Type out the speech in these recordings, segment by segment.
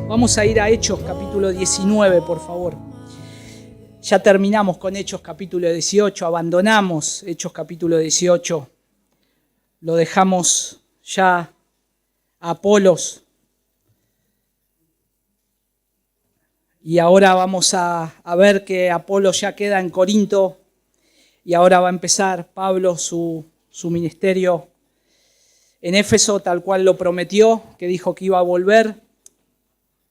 Vamos a ir a Hechos capítulo 19, por favor. Ya terminamos con Hechos capítulo 18, abandonamos Hechos capítulo 18. Lo dejamos ya a Apolos. Y ahora vamos a ver que Apolos ya queda en Corinto y ahora va a empezar Pablo su ministerio en Éfeso, tal cual lo prometió, que dijo que iba a volver.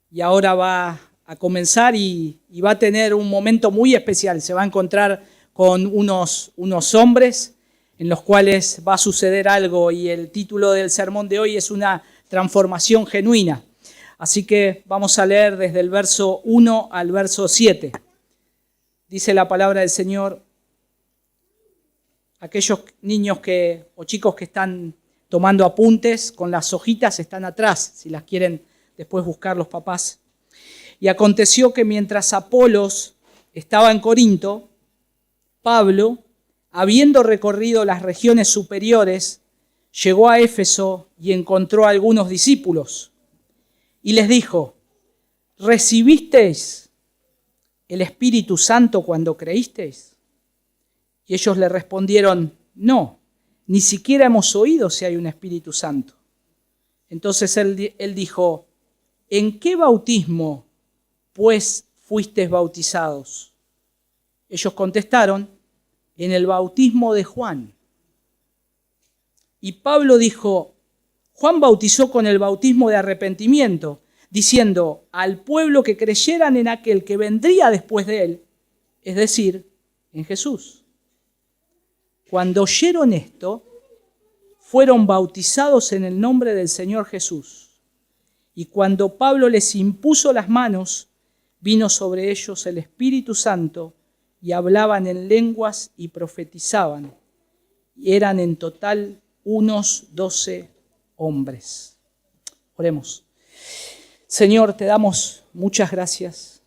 Y ahora va a comenzar y va a tener un momento muy especial. Se va a encontrar con unos hombres en los cuales va a suceder algo, y el título del sermón de hoy es una transformación genuina. Así que vamos a leer desde el verso 1 al verso 7. Dice la palabra del Señor: aquellos niños o chicos que están tomando apuntes con las hojitas están atrás, si las quieren después buscar los papás. Y aconteció que mientras Apolos estaba en Corinto, Pablo, habiendo recorrido las regiones superiores, llegó a Éfeso y encontró a algunos discípulos. Y les dijo: ¿recibisteis el Espíritu Santo cuando creísteis? Y ellos le respondieron: no, ni siquiera hemos oído si hay un Espíritu Santo. Entonces él dijo: ¿en qué bautismo, pues, fuisteis bautizados? Ellos contestaron: en el bautismo de Juan. Y Pablo dijo: Juan bautizó con el bautismo de arrepentimiento, diciendo al pueblo que creyeran en aquel que vendría después de él, es decir, en Jesús. Cuando oyeron esto, fueron bautizados en el nombre del Señor Jesús. Y cuando Pablo les impuso las manos, vino sobre ellos el Espíritu Santo y hablaban en lenguas y profetizaban. Y eran en total unos 12 hombres. Oremos. Señor, te damos muchas gracias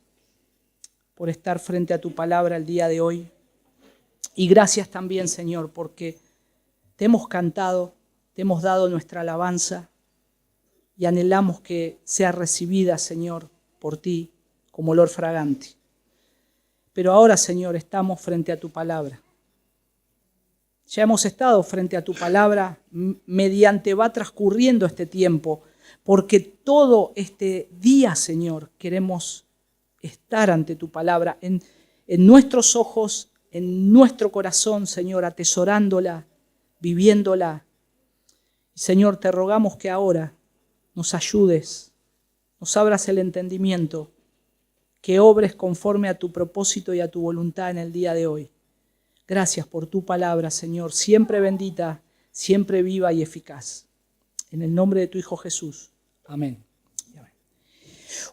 por estar frente a tu palabra el día de hoy. Y gracias también, Señor, porque te hemos cantado, te hemos dado nuestra alabanza y anhelamos que sea recibida, Señor, por ti como olor fragante. Pero ahora, Señor, estamos frente a tu palabra. Ya hemos estado frente a tu palabra mediante va transcurriendo este tiempo, porque todo este día, Señor, queremos estar ante tu palabra, en nuestros ojos, en nuestro corazón, Señor, atesorándola, viviéndola. Señor, te rogamos que ahora nos ayudes, nos abras el entendimiento, que obres conforme a tu propósito y a tu voluntad en el día de hoy. Gracias por tu palabra, Señor, siempre bendita, siempre viva y eficaz. En el nombre de tu Hijo Jesús. Amén.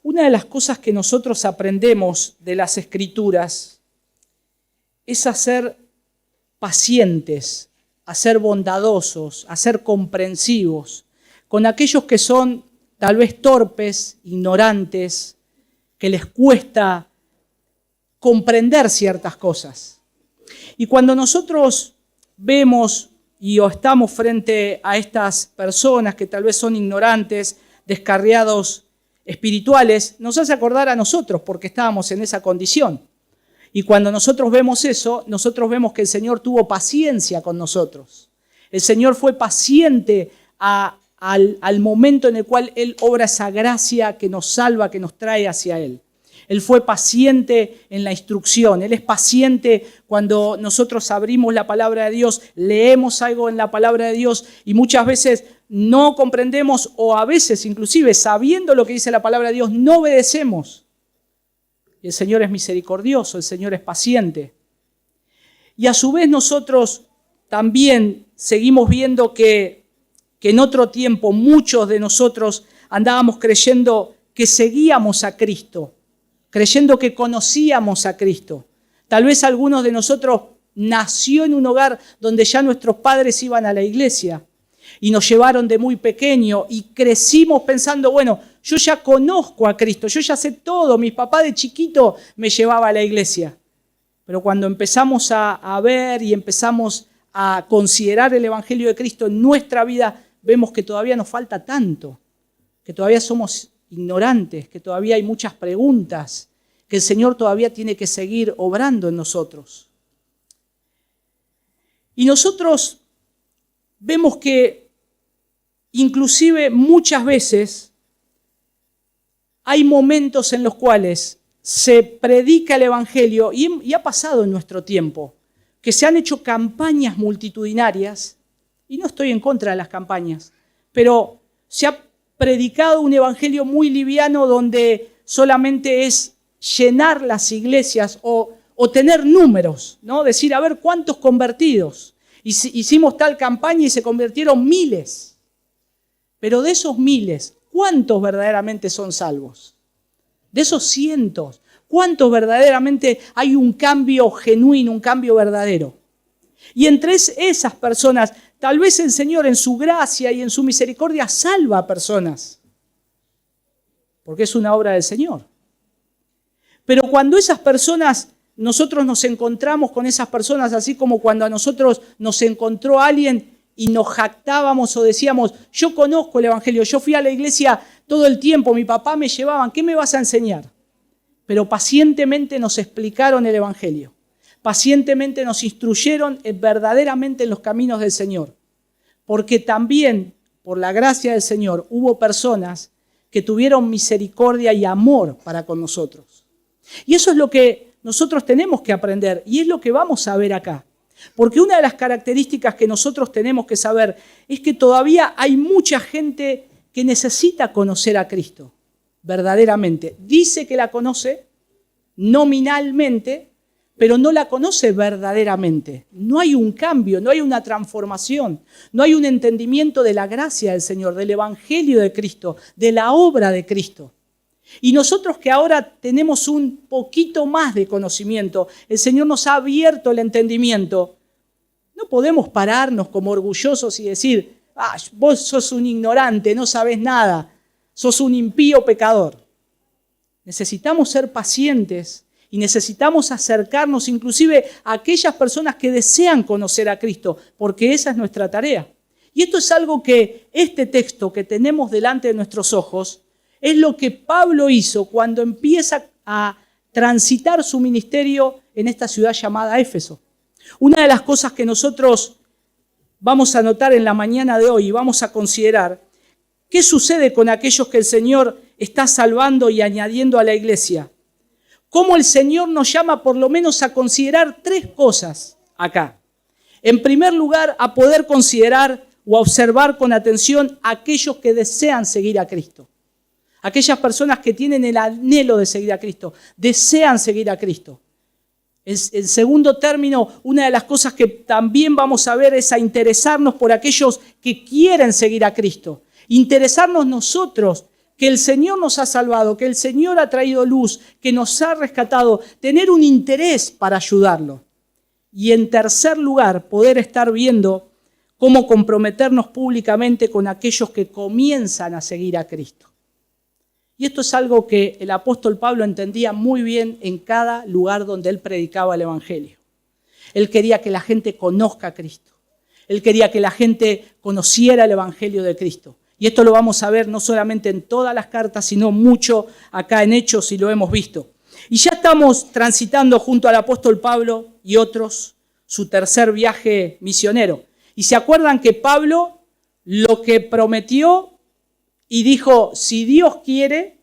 Una de las cosas que nosotros aprendemos de las Escrituras es a ser pacientes, a ser bondadosos, a ser comprensivos con aquellos que son tal vez torpes, ignorantes, que les cuesta comprender ciertas cosas. Y cuando nosotros vemos o estamos frente a estas personas que tal vez son ignorantes, descarriados espirituales, nos hace acordar a nosotros porque estábamos en esa condición. Y cuando nosotros vemos eso, nosotros vemos que el Señor tuvo paciencia con nosotros. El Señor fue paciente al momento en el cual Él obra esa gracia que nos salva, que nos trae hacia Él. Él fue paciente en la instrucción. Él es paciente cuando nosotros abrimos la palabra de Dios, leemos algo en la palabra de Dios y muchas veces no comprendemos, o a veces inclusive sabiendo lo que dice la palabra de Dios no obedecemos. El Señor es misericordioso, el Señor es paciente. Y a su vez nosotros también seguimos viendo que en otro tiempo muchos de nosotros andábamos creyendo que seguíamos a Cristo, creyendo que conocíamos a Cristo. Tal vez algunos de nosotros nació en un hogar donde ya nuestros padres iban a la iglesia y nos llevaron de muy pequeño y crecimos pensando, bueno, yo ya conozco a Cristo, yo ya sé todo, mi papá de chiquito me llevaba a la iglesia. Pero cuando empezamos a ver y empezamos a considerar el Evangelio de Cristo en nuestra vida, vemos que todavía nos falta tanto, que todavía somos ignorantes, que todavía hay muchas preguntas, que el Señor todavía tiene que seguir obrando en nosotros. Y nosotros vemos que inclusive muchas veces hay momentos en los cuales se predica el Evangelio, y ha pasado en nuestro tiempo, que se han hecho campañas multitudinarias, y no estoy en contra de las campañas, pero se ha predicado un Evangelio muy liviano donde solamente es llenar las iglesias o tener números, ¿no? Decir, a ver, ¿cuántos convertidos? Hicimos tal campaña y se convirtieron miles. Pero de esos miles, ¿cuántos verdaderamente son salvos? De esos cientos, ¿cuántos verdaderamente hay un cambio genuino, un cambio verdadero? Y entre esas personas, tal vez el Señor en su gracia y en su misericordia salva a personas, porque es una obra del Señor. Pero cuando esas personas, nosotros nos encontramos con esas personas, así como cuando a nosotros nos encontró alguien y nos jactábamos o decíamos, yo conozco el Evangelio, yo fui a la iglesia todo el tiempo, mi papá me llevaban, ¿qué me vas a enseñar? Pero pacientemente nos explicaron el Evangelio, pacientemente nos instruyeron verdaderamente en los caminos del Señor, porque también, por la gracia del Señor, hubo personas que tuvieron misericordia y amor para con nosotros. Y eso es lo que nosotros tenemos que aprender y es lo que vamos a ver acá. Porque una de las características que nosotros tenemos que saber es que todavía hay mucha gente que necesita conocer a Cristo, verdaderamente. Dice que la conoce nominalmente, pero no la conoce verdaderamente. No hay un cambio, no hay una transformación, no hay un entendimiento de la gracia del Señor, del Evangelio de Cristo, de la obra de Cristo. Y nosotros que ahora tenemos un poquito más de conocimiento, el Señor nos ha abierto el entendimiento, no podemos pararnos como orgullosos y decir, vos sos un ignorante, no sabés nada, sos un impío pecador. Necesitamos ser pacientes y necesitamos acercarnos inclusive a aquellas personas que desean conocer a Cristo, porque esa es nuestra tarea. Y esto es algo que este texto que tenemos delante de nuestros ojos es lo que Pablo hizo cuando empieza a transitar su ministerio en esta ciudad llamada Éfeso. Una de las cosas que nosotros vamos a notar en la mañana de hoy y vamos a considerar, ¿qué sucede con aquellos que el Señor está salvando y añadiendo a la iglesia? Cómo el Señor nos llama por lo menos a considerar tres cosas acá. En primer lugar, a poder considerar o a observar con atención a aquellos que desean seguir a Cristo. Aquellas personas que tienen el anhelo de seguir a Cristo, desean seguir a Cristo. En segundo término, una de las cosas que también vamos a ver es a interesarnos por aquellos que quieren seguir a Cristo. Interesarnos nosotros, que el Señor nos ha salvado, que el Señor ha traído luz, que nos ha rescatado, tener un interés para ayudarlo. Y en tercer lugar, poder estar viendo cómo comprometernos públicamente con aquellos que comienzan a seguir a Cristo. Y esto es algo que el apóstol Pablo entendía muy bien en cada lugar donde él predicaba el Evangelio. Él quería que la gente conozca a Cristo. Él quería que la gente conociera el Evangelio de Cristo. Y esto lo vamos a ver no solamente en todas las cartas, sino mucho acá en Hechos y lo hemos visto. Y ya estamos transitando junto al apóstol Pablo y otros su tercer viaje misionero. Y se acuerdan que Pablo lo que prometió y dijo, si Dios quiere,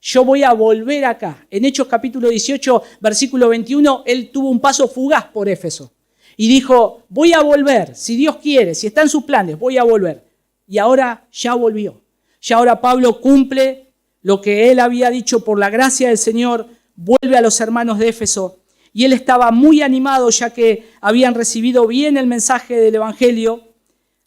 yo voy a volver acá. En Hechos capítulo 18, versículo 21, él tuvo un paso fugaz por Éfeso. Y dijo, voy a volver, si Dios quiere, si está en sus planes, voy a volver. Y ahora ya volvió. Ya ahora Pablo cumple lo que él había dicho por la gracia del Señor, vuelve a los hermanos de Éfeso. Y él estaba muy animado ya que habían recibido bien el mensaje del Evangelio.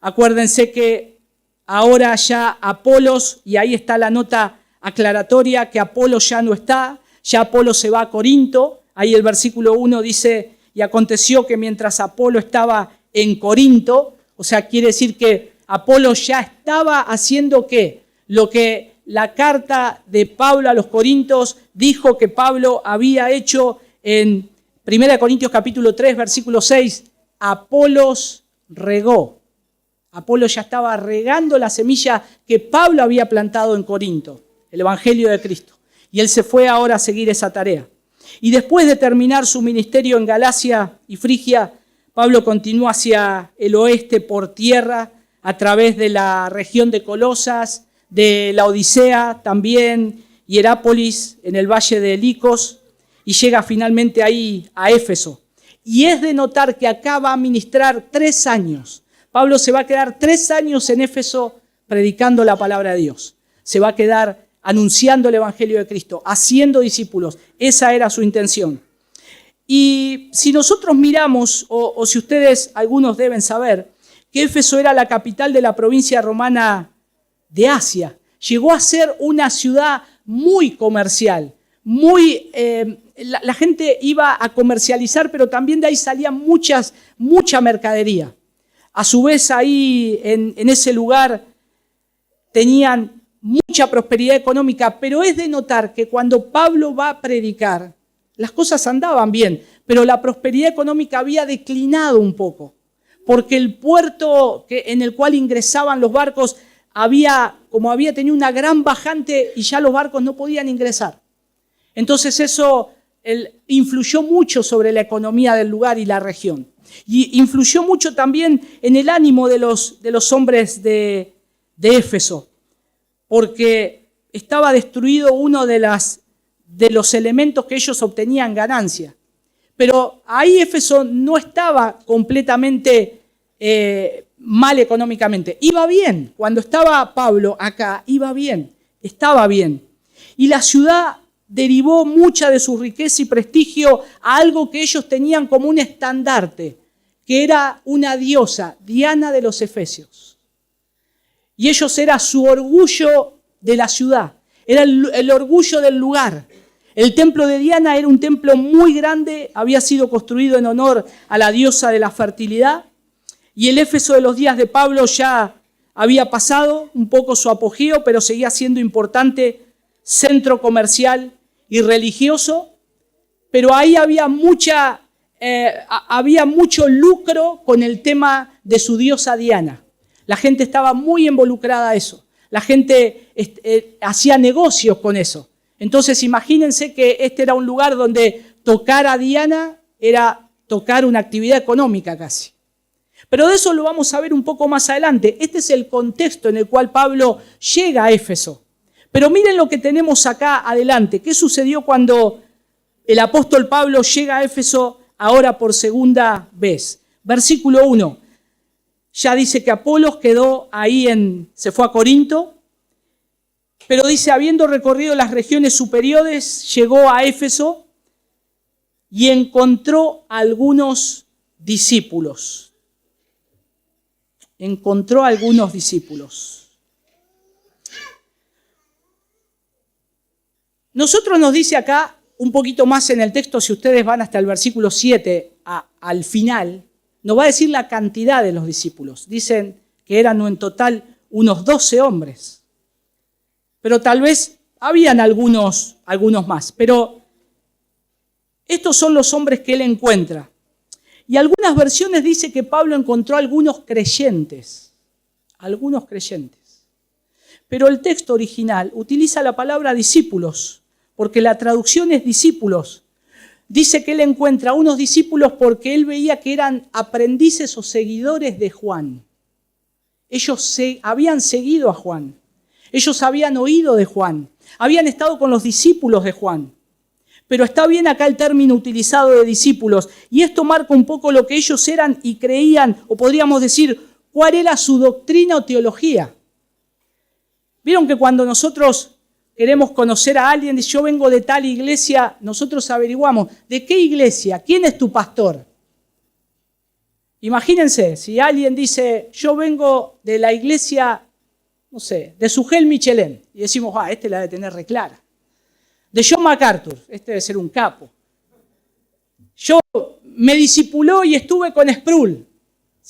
Acuérdense que ahora ya Apolos, y ahí está la nota aclaratoria, que Apolos ya no está, ya Apolos se va a Corinto. Ahí el versículo 1 dice, y aconteció que mientras Apolo estaba en Corinto, o sea, quiere decir que Apolo ya estaba haciendo ¿qué? Lo que la carta de Pablo a los Corintios dijo que Pablo había hecho en 1 Corintios capítulo 3, versículo 6. Apolos regó. Apolo ya estaba regando la semilla que Pablo había plantado en Corinto. el Evangelio de Cristo. Y él se fue ahora a seguir esa tarea. Y después de terminar su ministerio en Galacia y Frigia, Pablo continuó hacia el oeste por tierra, a través de la región de Colosas, de la Odisea también, Hierápolis, en el valle de Licos, y llega finalmente ahí a Éfeso. Y es de notar que acá va a ministrar 3 años. Pablo se va a quedar 3 años en Éfeso predicando la palabra de Dios. Se va a quedar anunciando el Evangelio de Cristo, haciendo discípulos. Esa era su intención. Y si nosotros miramos, o si ustedes, algunos deben saber, que Éfeso era la capital de la provincia romana de Asia. Llegó a ser una ciudad muy comercial, la gente iba a comercializar, pero también de ahí salía mucha mercadería. A su vez ahí en ese lugar tenían mucha prosperidad económica, pero es de notar que cuando Pablo va a predicar, las cosas andaban bien, pero la prosperidad económica había declinado un poco, porque el puerto en el cual ingresaban los barcos había tenido una gran bajante y ya los barcos no podían ingresar. Entonces eso influyó mucho sobre la economía del lugar y la región. Y influyó mucho también en el ánimo de los hombres de Éfeso, porque estaba destruido uno de los elementos que ellos obtenían ganancia. Pero ahí Éfeso no estaba completamente mal económicamente. Iba bien. Cuando estaba Pablo acá, iba bien. Estaba bien. Y la ciudad derivó mucha de su riqueza y prestigio a algo que ellos tenían como un estandarte, que era una diosa, Diana de los Efesios. Y ellos era su orgullo de la ciudad, era el orgullo del lugar. El templo de Diana era un templo muy grande, había sido construido en honor a la diosa de la fertilidad, y el Éfeso de los días de Pablo ya había pasado un poco su apogeo, pero seguía siendo importante centro comercial y religioso, pero ahí había mucho lucro con el tema de su diosa Diana. La gente estaba muy involucrada a eso. La gente hacía negocios con eso. Entonces imagínense que este era un lugar donde tocar a Diana era tocar una actividad económica casi. Pero de eso lo vamos a ver un poco más adelante. Este es el contexto en el cual Pablo llega a Éfeso. Pero miren lo que tenemos acá adelante. ¿Qué sucedió cuando el apóstol Pablo llega a Éfeso ahora por segunda vez? Versículo 1. Ya dice que Apolos quedó ahí se fue a Corinto. Pero dice, habiendo recorrido las regiones superiores, llegó a Éfeso y encontró algunos discípulos. Encontró algunos discípulos. Nosotros nos dice acá, un poquito más en el texto, si ustedes van hasta el versículo 7, al final, nos va a decir la cantidad de los discípulos. Dicen que eran en total unos 12 hombres. Pero tal vez habían algunos más. Pero estos son los hombres que él encuentra. Y algunas versiones dice que Pablo encontró algunos creyentes. Algunos creyentes. Pero el texto original utiliza la palabra discípulos, porque la traducción es discípulos. Dice que él encuentra unos discípulos porque él veía que eran aprendices o seguidores de Juan. Ellos habían seguido a Juan. Ellos habían oído de Juan. Habían estado con los discípulos de Juan. Pero está bien acá el término utilizado de discípulos. Y esto marca un poco lo que ellos eran y creían, o podríamos decir, cuál era su doctrina o teología. Vieron que cuando nosotros queremos conocer a alguien, dice, yo vengo de tal iglesia, nosotros averiguamos, ¿de qué iglesia? ¿Quién es tu pastor? Imagínense, si alguien dice, yo vengo de la iglesia, no sé, de Sugel Michelén, y decimos, este la debe tener re clara. De John MacArthur, este debe ser un capo. Yo me discipuló y estuve con Sproul,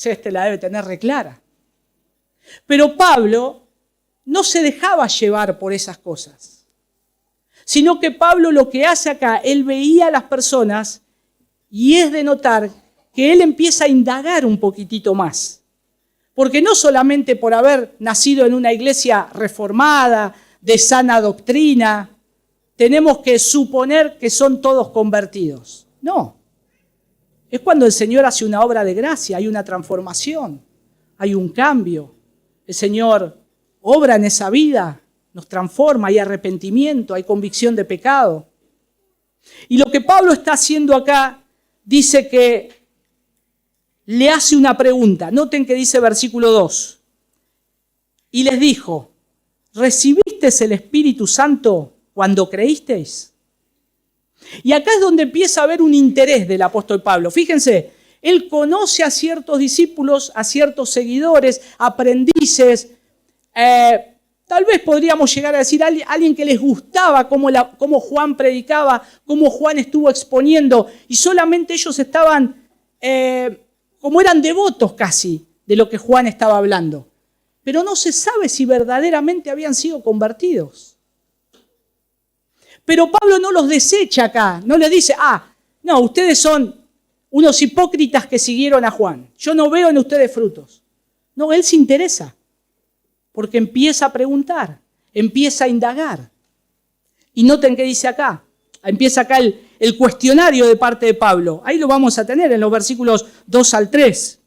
este la debe tener re clara. Pero Pablo no se dejaba llevar por esas cosas, sino que Pablo lo que hace acá, él veía a las personas y es de notar que él empieza a indagar un poquitito más. Porque no solamente por haber nacido en una iglesia reformada, de sana doctrina, tenemos que suponer que son todos convertidos. No. Es cuando el Señor hace una obra de gracia, hay una transformación, hay un cambio. El Señor obra en esa vida, nos transforma, hay arrepentimiento, hay convicción de pecado. Y lo que Pablo está haciendo acá, dice que le hace una pregunta. Noten que dice versículo 2. Y les dijo, ¿recibisteis el Espíritu Santo cuando creísteis? Y acá es donde empieza a haber un interés del apóstol Pablo. Fíjense, él conoce a ciertos discípulos, a ciertos seguidores, aprendices. Tal vez podríamos llegar a decir a alguien que les gustaba cómo Juan predicaba, cómo Juan estuvo exponiendo. Y solamente ellos estaban, como eran devotos casi, de lo que Juan estaba hablando. Pero no se sabe si verdaderamente habían sido convertidos. Pero Pablo no los desecha acá, no les dice, no, ustedes son unos hipócritas que siguieron a Juan. Yo no veo en ustedes frutos. No, él se interesa, porque empieza a preguntar, empieza a indagar. Y noten qué dice acá. Empieza acá el cuestionario de parte de Pablo. Ahí lo vamos a tener en los versículos 2 al 3.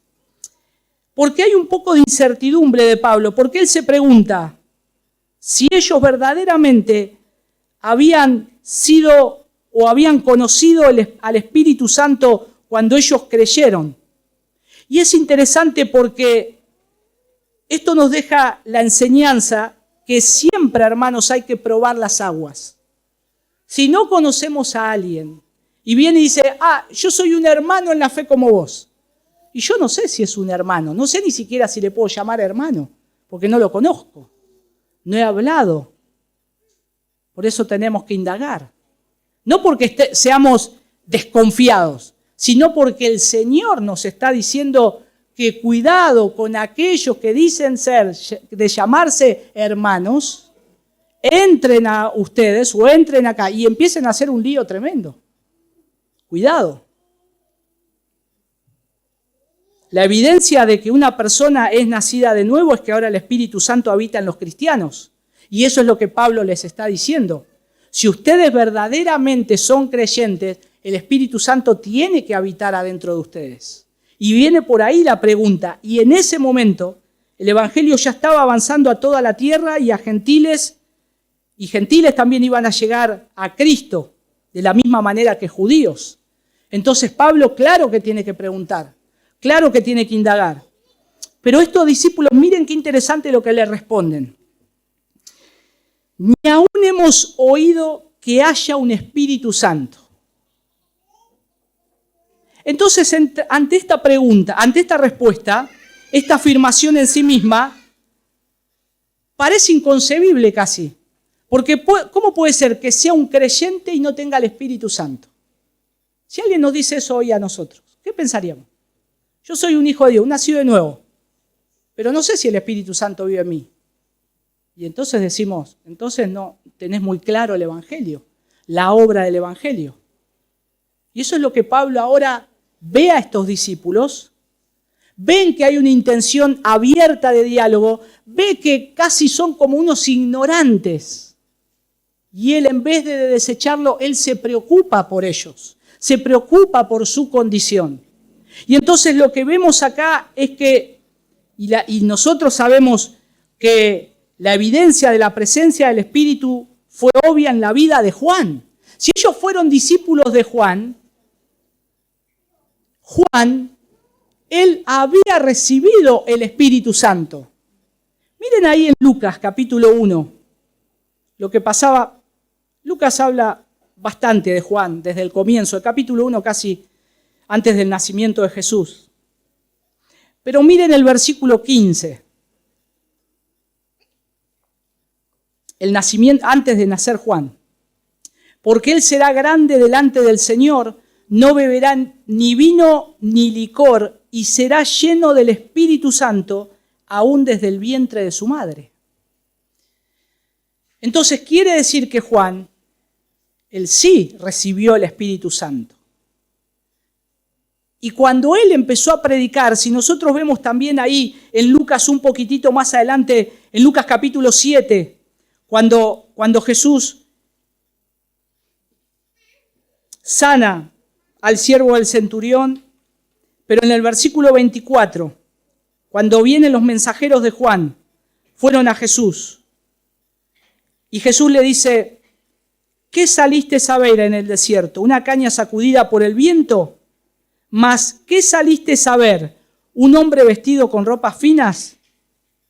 Porque hay un poco de incertidumbre de Pablo, porque él se pregunta si ellos verdaderamente habían sido o habían conocido al Espíritu Santo cuando ellos creyeron. Y es interesante porque esto nos deja la enseñanza que siempre, hermanos, hay que probar las aguas. Si no conocemos a alguien y viene y dice, yo soy un hermano en la fe como vos. Y yo no sé si es un hermano, no sé ni siquiera si le puedo llamar hermano, porque no lo conozco, no he hablado. Por eso tenemos que indagar. No porque seamos desconfiados, sino porque el Señor nos está diciendo que cuidado con aquellos que dicen de llamarse hermanos, entren a ustedes o entren acá y empiecen a hacer un lío tremendo. Cuidado. La evidencia de que una persona es nacida de nuevo es que ahora el Espíritu Santo habita en los cristianos. Y eso es lo que Pablo les está diciendo. Si ustedes verdaderamente son creyentes, el Espíritu Santo tiene que habitar adentro de ustedes. Y viene por ahí la pregunta. Y en ese momento, el Evangelio ya estaba avanzando a toda la tierra y a gentiles. Y gentiles también iban a llegar a Cristo, de la misma manera que judíos. Entonces Pablo, claro que tiene que preguntar. Claro que tiene que indagar. Pero estos discípulos, miren qué interesante lo que le responden. Ni aún hemos oído que haya un Espíritu Santo. Entonces, ante esta pregunta, ante esta respuesta, esta afirmación en sí misma, parece inconcebible casi. Porque ¿cómo puede ser que sea un creyente y no tenga el Espíritu Santo? Si alguien nos dice eso hoy a nosotros, ¿qué pensaríamos? Yo soy un hijo de Dios, nacido de nuevo, pero no sé si el Espíritu Santo vive en mí. Y entonces decimos, entonces no tenés muy claro el Evangelio, la obra del Evangelio. Y eso es lo que Pablo ahora ve a estos discípulos, ven que hay una intención abierta de diálogo, ve que casi son como unos ignorantes. Y él, en vez de desecharlo, él se preocupa por ellos, se preocupa por su condición. Y entonces lo que vemos acá es que, y nosotros sabemos que la evidencia de la presencia del Espíritu fue obvia en la vida de Juan. Si ellos fueron discípulos de Juan, él había recibido el Espíritu Santo. Miren ahí en Lucas capítulo 1, lo que pasaba. Lucas habla bastante de Juan desde el comienzo, el capítulo 1 casi antes del nacimiento de Jesús. Pero miren el versículo 15. El nacimiento, antes de nacer Juan. Porque él será grande delante del Señor, no beberá ni vino ni licor, y será lleno del Espíritu Santo, aún desde el vientre de su madre. Entonces quiere decir que Juan, él sí recibió el Espíritu Santo. Y cuando él empezó a predicar, si nosotros vemos también ahí en Lucas un poquitito más adelante, en Lucas capítulo 7, Cuando Jesús sana al siervo del centurión, pero en el versículo 24, cuando vienen los mensajeros de Juan, fueron a Jesús. Y Jesús le dice, ¿qué saliste a ver en el desierto? ¿Una caña sacudida por el viento? ¿Mas qué saliste a ver? ¿Un hombre vestido con ropas finas?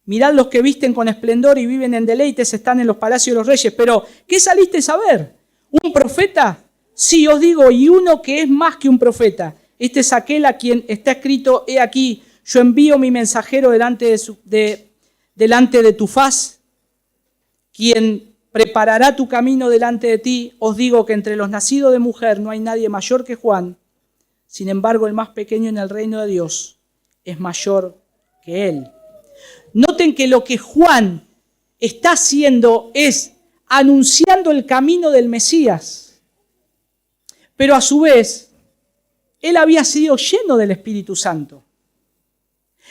Mirad, los que visten con esplendor y viven en deleites están en los palacios de los reyes. Pero, ¿qué saliste a ver? ¿Un profeta? Sí, os digo, y uno que es más que un profeta. Este es aquel a quien está escrito, he aquí, yo envío mi mensajero delante de tu faz, quien preparará tu camino delante de ti. Os digo que entre los nacidos de mujer no hay nadie mayor que Juan. Sin embargo, el más pequeño en el reino de Dios es mayor que él. Noten que lo que Juan está haciendo es anunciando el camino del Mesías. Pero a su vez, él había sido lleno del Espíritu Santo.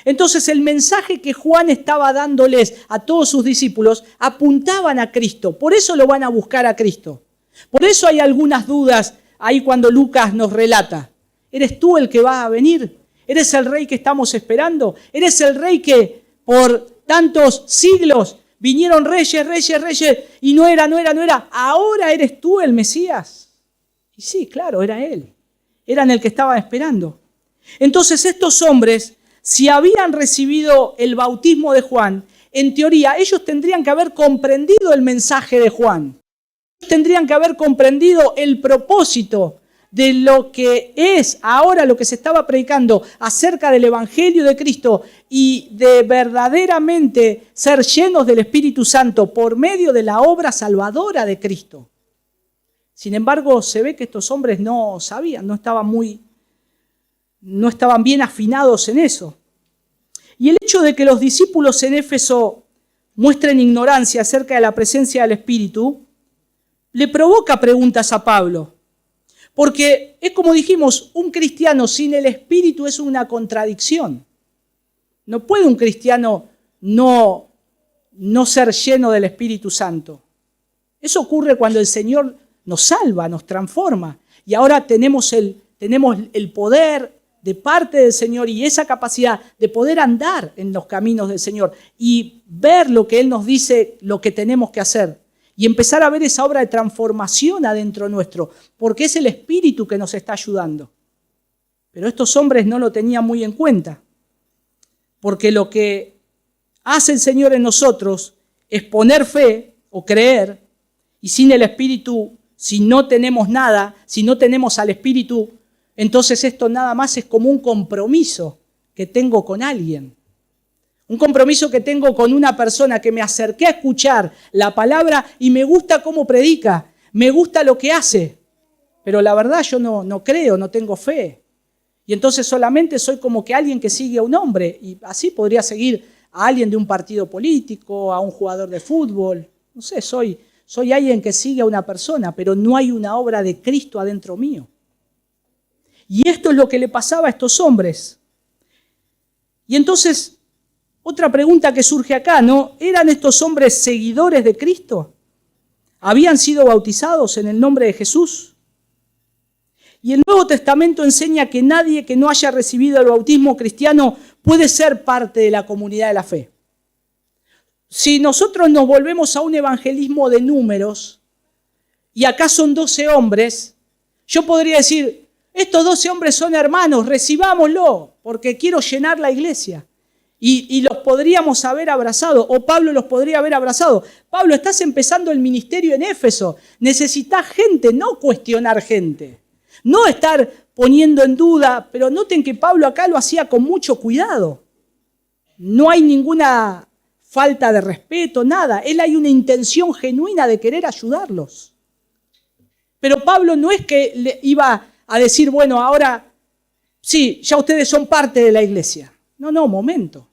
Entonces el mensaje que Juan estaba dándoles a todos sus discípulos apuntaban a Cristo. Por eso lo van a buscar a Cristo. Por eso hay algunas dudas ahí cuando Lucas nos relata. ¿Eres tú el que va a venir? ¿Eres el rey que estamos esperando? ¿Eres el rey que por tantos siglos vinieron reyes y no era? ¿Ahora eres tú el Mesías? Y sí, claro, era él. Eran el que estaban esperando. Entonces estos hombres, si habían recibido el bautismo de Juan, en teoría ellos tendrían que haber comprendido el mensaje de Juan. Ellos tendrían que haber comprendido el propósito de lo que es ahora lo que se estaba predicando acerca del Evangelio de Cristo y de verdaderamente ser llenos del Espíritu Santo por medio de la obra salvadora de Cristo. Sin embargo, se ve que estos hombres no sabían, no estaban bien afinados en eso. Y el hecho de que los discípulos en Éfeso muestren ignorancia acerca de la presencia del Espíritu, le provoca preguntas a Pablo. Porque es como dijimos, un cristiano sin el Espíritu es una contradicción. No puede un cristiano no ser lleno del Espíritu Santo. Eso ocurre cuando el Señor nos salva, nos transforma. Y ahora tenemos el poder de parte del Señor y esa capacidad de poder andar en los caminos del Señor y ver lo que Él nos dice, lo que tenemos que hacer. Y empezar a ver esa obra de transformación adentro nuestro, porque es el Espíritu que nos está ayudando. Pero estos hombres no lo tenían muy en cuenta, porque lo que hace el Señor en nosotros es poner fe o creer, y sin el Espíritu, si no tenemos nada, si no tenemos al Espíritu, entonces esto nada más es como un compromiso que tengo con alguien. Un compromiso que tengo con una persona que me acerqué a escuchar la palabra y me gusta cómo predica, me gusta lo que hace, pero la verdad yo no creo, no tengo fe. Y entonces solamente soy como que alguien que sigue a un hombre y así podría seguir a alguien de un partido político, a un jugador de fútbol. No sé, soy alguien que sigue a una persona, pero no hay una obra de Cristo adentro mío. Y esto es lo que le pasaba a estos hombres. Y entonces, otra pregunta que surge acá, ¿no? ¿Eran estos hombres seguidores de Cristo? ¿Habían sido bautizados en el nombre de Jesús? Y el Nuevo Testamento enseña que nadie que no haya recibido el bautismo cristiano puede ser parte de la comunidad de la fe. Si nosotros nos volvemos a un evangelismo de números, y acá son 12 hombres, yo podría decir, estos 12 hombres son hermanos, recibámoslo, porque quiero llenar la iglesia. Y los podríamos haber abrazado, o Pablo los podría haber abrazado. Pablo, estás empezando el ministerio en Éfeso, necesitas gente, no cuestionar gente. No estar poniendo en duda, pero noten que Pablo acá lo hacía con mucho cuidado. No hay ninguna falta de respeto, nada. Él hay una intención genuina de querer ayudarlos. Pero Pablo no es que le iba a decir, bueno, ahora sí, ya ustedes son parte de la iglesia. No, momento.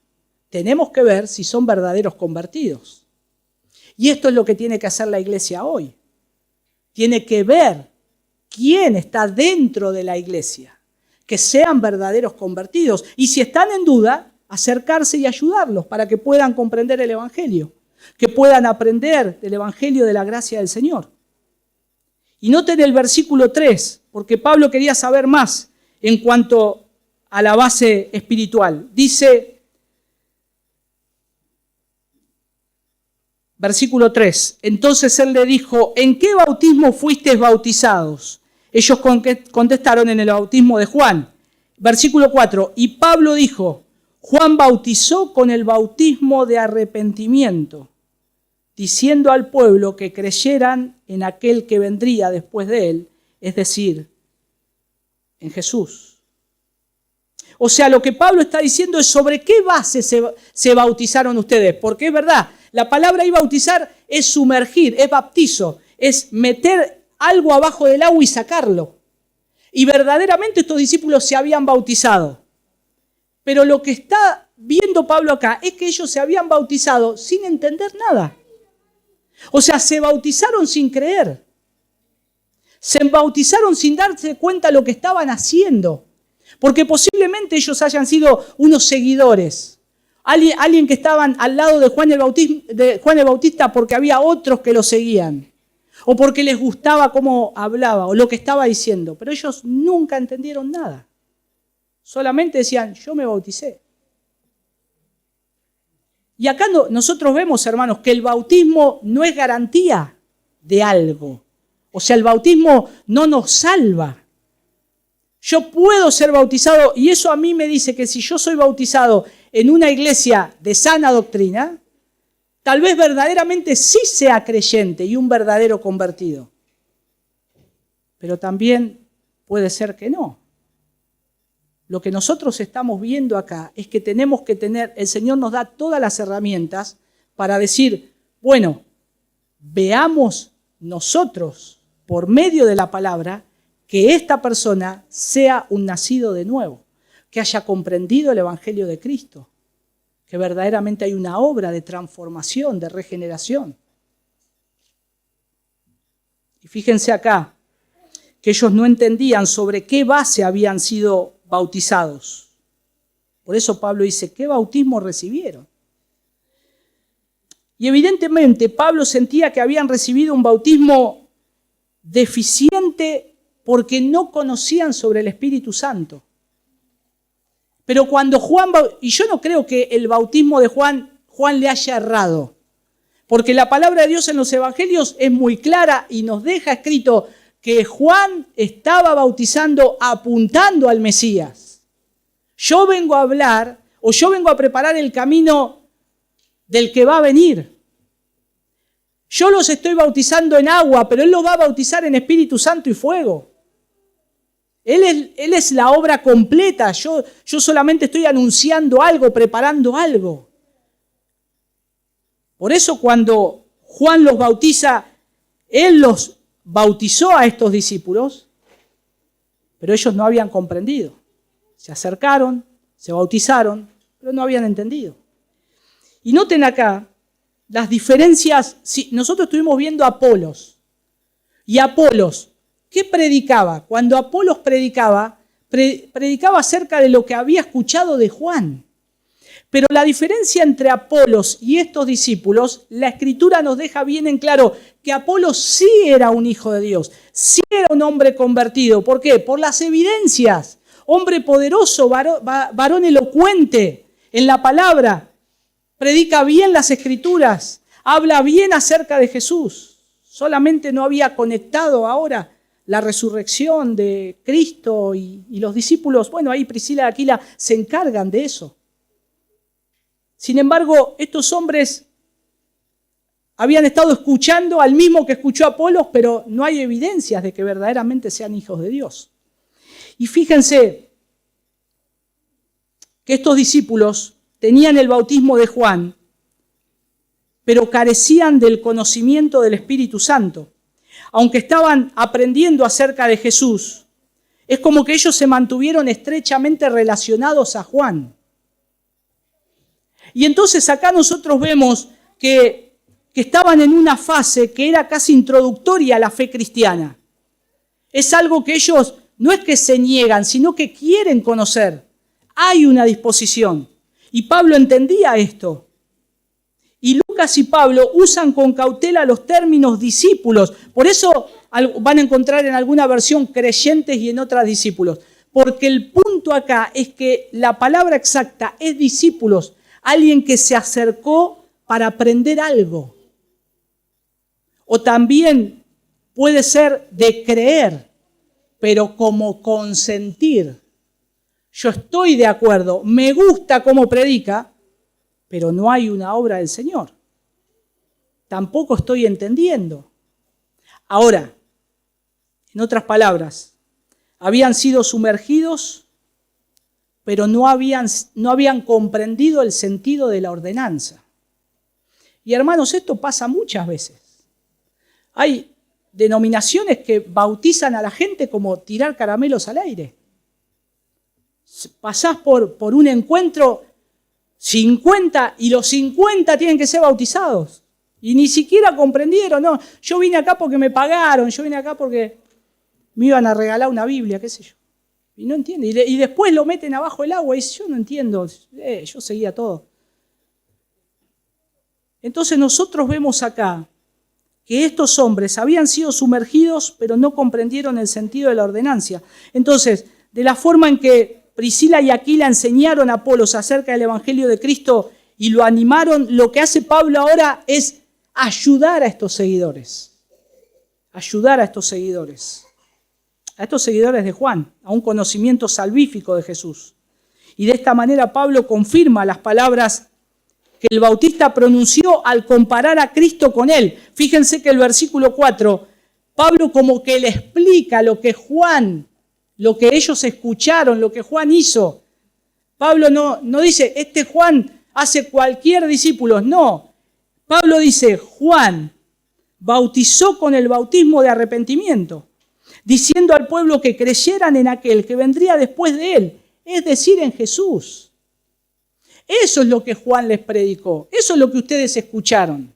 Tenemos que ver si son verdaderos convertidos. Y esto es lo que tiene que hacer la iglesia hoy. Tiene que ver quién está dentro de la iglesia, que sean verdaderos convertidos. Y si están en duda, acercarse y ayudarlos para que puedan comprender el Evangelio. que puedan aprender del Evangelio de la gracia del Señor. Y noten el versículo 3, porque Pablo quería saber más en cuanto a la base espiritual. Dice, versículo 3, entonces él le dijo, ¿en qué bautismo fuisteis bautizados? Ellos contestaron, en el bautismo de Juan. Versículo 4, y Pablo dijo, Juan bautizó con el bautismo de arrepentimiento, diciendo al pueblo que creyeran en aquel que vendría después de él, es decir, en Jesús. O sea, lo que Pablo está diciendo es sobre qué base se bautizaron ustedes, porque es verdad, la palabra ahí bautizar es sumergir, es baptizo, es meter algo abajo del agua y sacarlo. Y verdaderamente estos discípulos se habían bautizado. Pero lo que está viendo Pablo acá es que ellos se habían bautizado sin entender nada. O sea, se bautizaron sin creer. Se bautizaron sin darse cuenta de lo que estaban haciendo. Porque posiblemente ellos hayan sido unos seguidores. Alguien que estaban al lado de Juan el Bautista porque había otros que lo seguían. O porque les gustaba cómo hablaba o lo que estaba diciendo. Pero ellos nunca entendieron nada. Solamente decían, yo me bauticé. Y acá nosotros vemos, hermanos, que el bautismo no es garantía de algo. O sea, el bautismo no nos salva. Yo puedo ser bautizado y eso a mí me dice que si yo soy bautizado en una iglesia de sana doctrina, tal vez verdaderamente sí sea creyente y un verdadero convertido. Pero también puede ser que no. Lo que nosotros estamos viendo acá es que tenemos que tener, el Señor nos da todas las herramientas para decir, bueno, veamos nosotros por medio de la palabra que esta persona sea un nacido de nuevo, que haya comprendido el Evangelio de Cristo, que verdaderamente hay una obra de transformación, de regeneración. Y fíjense acá, que ellos no entendían sobre qué base habían sido bautizados. Por eso Pablo dice, ¿qué bautismo recibieron? Y evidentemente Pablo sentía que habían recibido un bautismo deficiente porque no conocían sobre el Espíritu Santo. Pero cuando y yo no creo que el bautismo de Juan le haya errado, porque la palabra de Dios en los evangelios es muy clara y nos deja escrito que Juan estaba bautizando apuntando al Mesías. Yo vengo a hablar, o yo vengo a preparar el camino del que va a venir. Yo los estoy bautizando en agua, pero Él los va a bautizar en Espíritu Santo y fuego. Él es la obra completa. Yo solamente estoy anunciando algo, preparando algo. Por eso cuando Juan los bautiza, Él los bautizó a estos discípulos, pero ellos no habían comprendido. Se acercaron, se bautizaron, pero no habían entendido. Y noten acá las diferencias. Sí, nosotros estuvimos viendo a Apolos. Y Apolos, ¿qué predicaba? Cuando Apolos predicaba acerca de lo que había escuchado de Juan. Pero la diferencia entre Apolos y estos discípulos, la Escritura nos deja bien en claro que Apolos sí era un hijo de Dios, sí era un hombre convertido. ¿Por qué? Por las evidencias. Hombre poderoso, varón elocuente en la palabra, predica bien las Escrituras, habla bien acerca de Jesús. Solamente no había conectado ahora la resurrección de Cristo y los discípulos. Bueno, ahí Priscila y Aquila se encargan de eso. Sin embargo, estos hombres habían estado escuchando al mismo que escuchó Apolos, pero no hay evidencias de que verdaderamente sean hijos de Dios. Y fíjense que estos discípulos tenían el bautismo de Juan, pero carecían del conocimiento del Espíritu Santo. Aunque estaban aprendiendo acerca de Jesús, es como que ellos se mantuvieron estrechamente relacionados a Juan. Y entonces acá nosotros vemos que estaban en una fase que era casi introductoria a la fe cristiana. Es algo que ellos no es que se niegan, sino que quieren conocer. Hay una disposición. Y Pablo entendía esto. Y Lucas y Pablo usan con cautela los términos discípulos. Por eso van a encontrar en alguna versión creyentes y en otras discípulos. Porque el punto acá es que la palabra exacta es discípulos. Alguien que se acercó para aprender algo. O también puede ser de creer, pero como consentir. Yo estoy de acuerdo, me gusta cómo predica, pero no hay una obra del Señor. Tampoco estoy entendiendo. Ahora, en otras palabras, habían sido sumergidos, pero no habían comprendido el sentido de la ordenanza. Y hermanos, esto pasa muchas veces. Hay denominaciones que bautizan a la gente como tirar caramelos al aire. Pasás por un encuentro, 50, y los 50 tienen que ser bautizados. Y ni siquiera comprendieron, no, yo vine acá porque me pagaron, yo vine acá porque me iban a regalar una Biblia, qué sé yo. Y no entiende. Y después lo meten abajo del agua y dice, yo no entiendo, yo seguía todo. Entonces nosotros vemos acá que estos hombres habían sido sumergidos, pero no comprendieron el sentido de la ordenanza. Entonces, de la forma en que Priscila y Aquila enseñaron a Apolos acerca del Evangelio de Cristo y lo animaron, lo que hace Pablo ahora es ayudar a estos seguidores. Ayudar a estos seguidores. A estos seguidores de Juan, a un conocimiento salvífico de Jesús. Y de esta manera Pablo confirma las palabras que el Bautista pronunció al comparar a Cristo con él. Fíjense que el versículo 4, Pablo como que le explica lo que Juan, lo que ellos escucharon, lo que Juan hizo. Pablo no dice, este Juan hace cualquier discípulo, no. Pablo dice, Juan bautizó con el bautismo de arrepentimiento, diciendo al pueblo que creyeran en aquel que vendría después de él, es decir, en Jesús. Eso es lo que Juan les predicó, eso es lo que ustedes escucharon.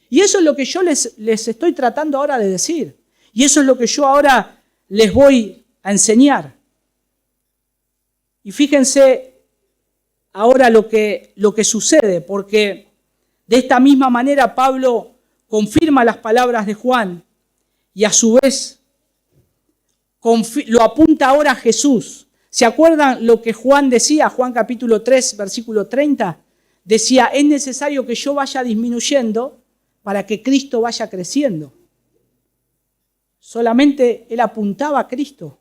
Y eso es lo que yo les estoy tratando ahora de decir. Y eso es lo que yo ahora les voy a enseñar. Y fíjense ahora lo que sucede, porque de esta misma manera Pablo confirma las palabras de Juan y a su vez lo apunta ahora a Jesús. ¿Se acuerdan lo que Juan decía? Juan capítulo 3, versículo 30. Decía, es necesario que yo vaya disminuyendo para que Cristo vaya creciendo. Solamente él apuntaba a Cristo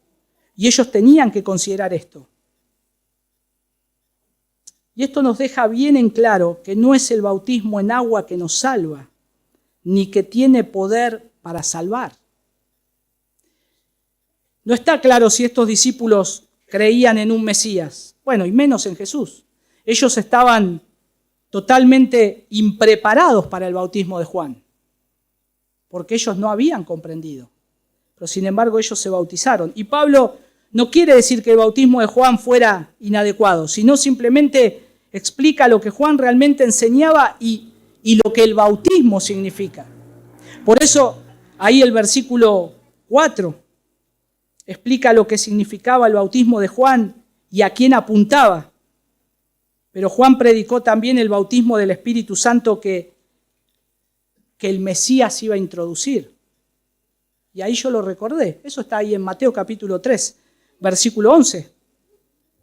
y ellos tenían que considerar esto. Y esto nos deja bien en claro que no es el bautismo en agua que nos salva, ni que tiene poder para salvar. No está claro si estos discípulos creían en un Mesías, bueno, y menos en Jesús. Ellos estaban totalmente impreparados para el bautismo de Juan, porque ellos no habían comprendido. Pero sin embargo ellos se bautizaron. Y Pablo no quiere decir que el bautismo de Juan fuera inadecuado, sino simplemente explica lo que Juan realmente enseñaba y lo que el bautismo significa. Por eso ahí el versículo 4 explica lo que significaba el bautismo de Juan y a quién apuntaba. Pero Juan predicó también el bautismo del Espíritu Santo que el Mesías iba a introducir. Y ahí yo lo recordé. Eso está ahí en Mateo capítulo 3, versículo 11.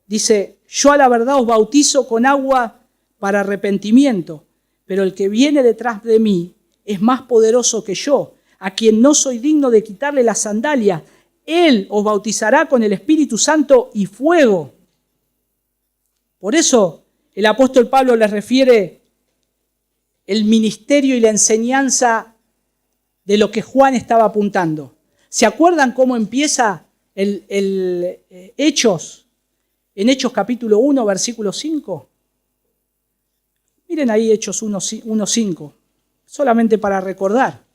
Dice, yo a la verdad os bautizo con agua para arrepentimiento, pero el que viene detrás de mí es más poderoso que yo, a quien no soy digno de quitarle las sandalias. Él os bautizará con el Espíritu Santo y fuego. Por eso el apóstol Pablo les refiere el ministerio y la enseñanza de lo que Juan estaba apuntando. ¿Se acuerdan cómo empieza Hechos? En Hechos capítulo 1, versículo 5. Miren ahí Hechos 1:5, solamente para recordar.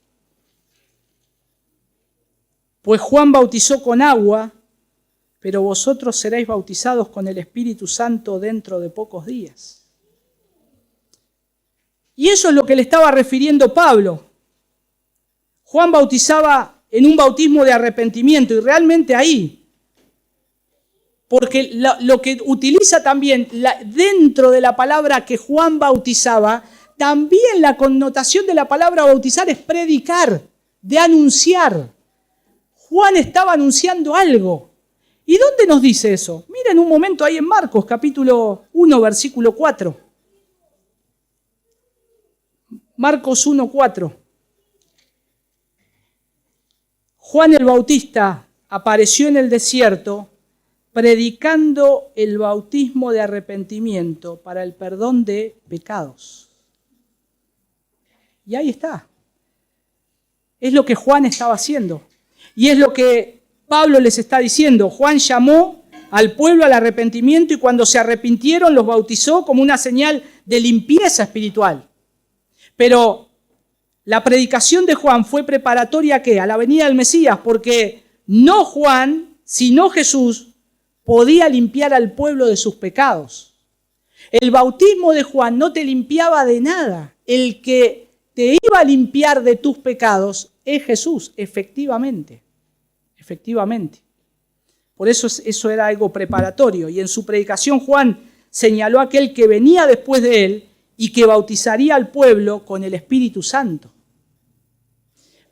Pues Juan bautizó con agua, pero vosotros seréis bautizados con el Espíritu Santo dentro de pocos días. Y eso es lo que le estaba refiriendo Pablo. Juan bautizaba en un bautismo de arrepentimiento y realmente ahí, porque lo que utiliza también dentro de la palabra que Juan bautizaba, también la connotación de la palabra bautizar es predicar, de anunciar. Juan estaba anunciando algo. ¿Y dónde nos dice eso? Miren un momento ahí en Marcos, capítulo 1, versículo 4. Marcos 1, 4. Juan el Bautista apareció en el desierto predicando el bautismo de arrepentimiento para el perdón de pecados. Y ahí está. Es lo que Juan estaba haciendo. Y es lo que Pablo les está diciendo. Juan llamó al pueblo al arrepentimiento y cuando se arrepintieron los bautizó como una señal de limpieza espiritual. Pero la predicación de Juan fue preparatoria ¿a qué? A la venida del Mesías, porque no Juan, sino Jesús podía limpiar al pueblo de sus pecados. El bautismo de Juan no te limpiaba de nada. El que te iba a limpiar de tus pecados es Jesús, efectivamente. Efectivamente. Por eso eso era algo preparatorio. Y en su predicación Juan señaló a aquel que venía después de él y que bautizaría al pueblo con el Espíritu Santo.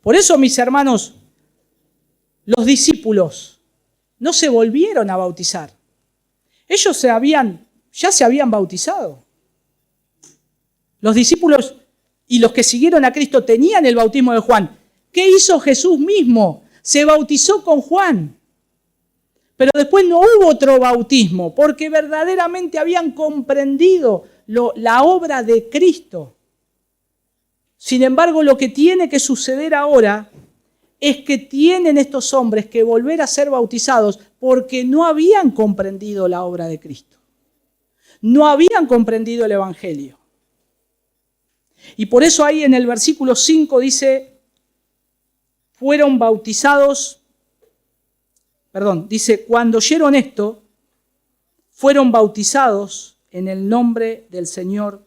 Por eso, mis hermanos, los discípulos no se volvieron a bautizar. Ellos ya se habían bautizado. Los discípulos y los que siguieron a Cristo tenían el bautismo de Juan. ¿Qué hizo Jesús mismo? Se bautizó con Juan. Pero después no hubo otro bautismo, porque verdaderamente habían comprendido la obra de Cristo. Sin embargo, lo que tiene que suceder ahora es que tienen estos hombres que volver a ser bautizados porque no habían comprendido la obra de Cristo. No habían comprendido el Evangelio. Y por eso ahí en el versículo 5 dice, dice, cuando oyeron esto, fueron bautizados en el nombre del Señor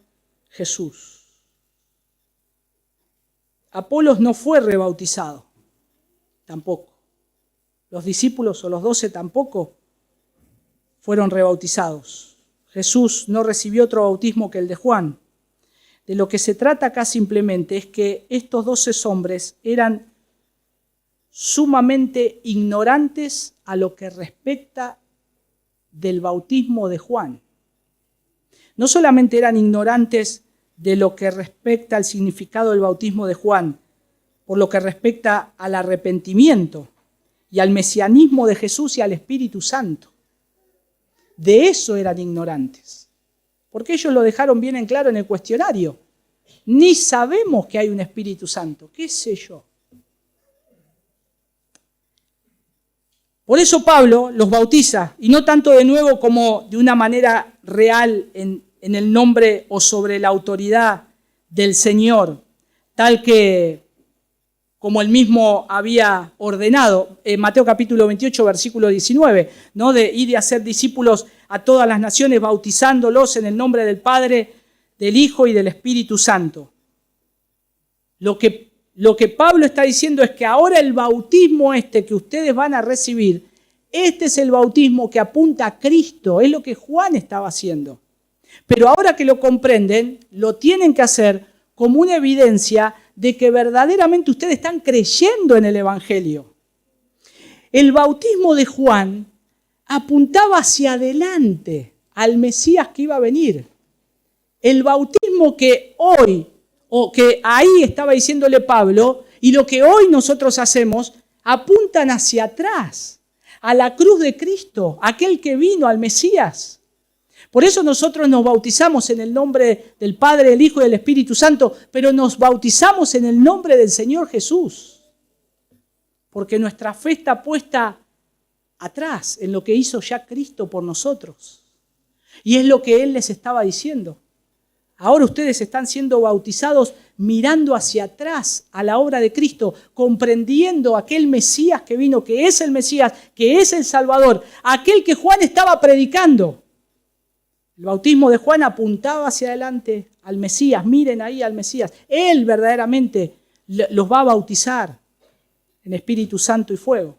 Jesús. Apolos no fue rebautizado, tampoco. Los discípulos o los 12 tampoco fueron rebautizados. Jesús no recibió otro bautismo que el de Juan. De lo que se trata acá simplemente es que estos 12 hombres eran sumamente ignorantes a lo que respecta del bautismo de Juan. No solamente eran ignorantes de lo que respecta al significado del bautismo de Juan, por lo que respecta al arrepentimiento y al mesianismo de Jesús y al Espíritu Santo. De eso eran ignorantes, porque ellos lo dejaron bien en claro en el cuestionario. Ni sabemos que hay un Espíritu Santo, qué sé yo. Por eso Pablo los bautiza, y no tanto de nuevo como de una manera real en el nombre o sobre la autoridad del Señor, tal que como él mismo había ordenado, en Mateo capítulo 28, versículo 19, ¿no? De ir y hacer discípulos a todas las naciones, bautizándolos en el nombre del Padre, del Hijo y del Espíritu Santo. Lo que Pablo está diciendo es que ahora el bautismo que ustedes van a recibir, este es el bautismo que apunta a Cristo, es lo que Juan estaba haciendo. Pero ahora que lo comprenden, lo tienen que hacer como una evidencia de que verdaderamente ustedes están creyendo en el Evangelio. El bautismo de Juan apuntaba hacia adelante, al Mesías que iba a venir. El bautismo que hoy, o que ahí estaba diciéndole Pablo, y lo que hoy nosotros hacemos, apuntan hacia atrás, a la cruz de Cristo, aquel que vino, al Mesías. Por eso nosotros nos bautizamos en el nombre del Padre, del Hijo y del Espíritu Santo, pero nos bautizamos en el nombre del Señor Jesús. Porque nuestra fe está puesta atrás, en lo que hizo ya Cristo por nosotros. Y es lo que Él les estaba diciendo. Ahora ustedes están siendo bautizados mirando hacia atrás a la obra de Cristo, comprendiendo aquel Mesías que vino, que es el Mesías, que es el Salvador, aquel que Juan estaba predicando. El bautismo de Juan apuntaba hacia adelante al Mesías. Miren ahí al Mesías. Él verdaderamente los va a bautizar en Espíritu Santo y fuego.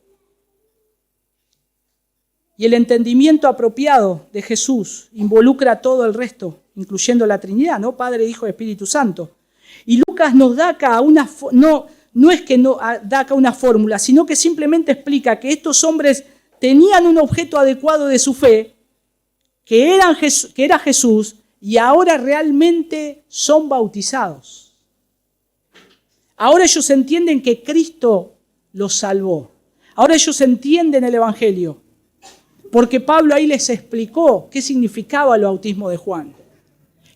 Y el entendimiento apropiado de Jesús involucra todo el resto. incluyendo la Trinidad, ¿no? Padre, Hijo y Espíritu Santo. Y Lucas nos da acá no es que no da acá una fórmula, sino que simplemente explica que estos hombres tenían un objeto adecuado de su fe, que era Jesús, y ahora realmente son bautizados. Ahora ellos entienden que Cristo los salvó. Ahora ellos entienden el Evangelio, porque Pablo ahí les explicó qué significaba el bautismo de Juan.